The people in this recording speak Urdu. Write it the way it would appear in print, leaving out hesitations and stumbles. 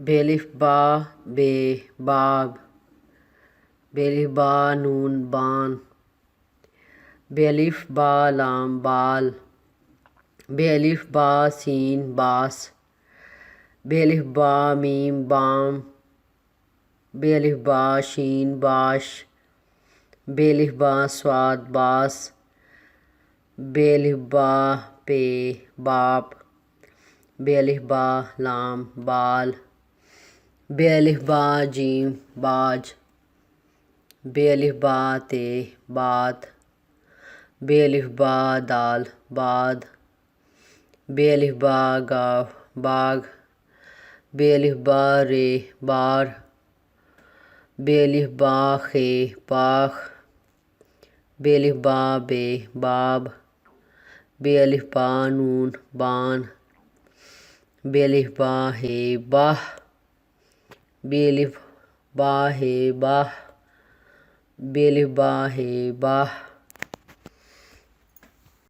بےالف با بے باب بےالف با نون بان بےالف با لام بال بےالف با سین باس بےالف با میم بام بےالف با شین باش بےالف با صاد باس بےالف با پے باپ بےالف با لام بال بےالف با جیم باج بےالف با تے بات بےالف با دال باد بےالف با گاف باغ بےالف با رے بار بےالف با خے باخ بےالف با بے باب بےالف با نون بان بےالف با ہے باہ بےالف با ہے باہ بےالف با ہے باہ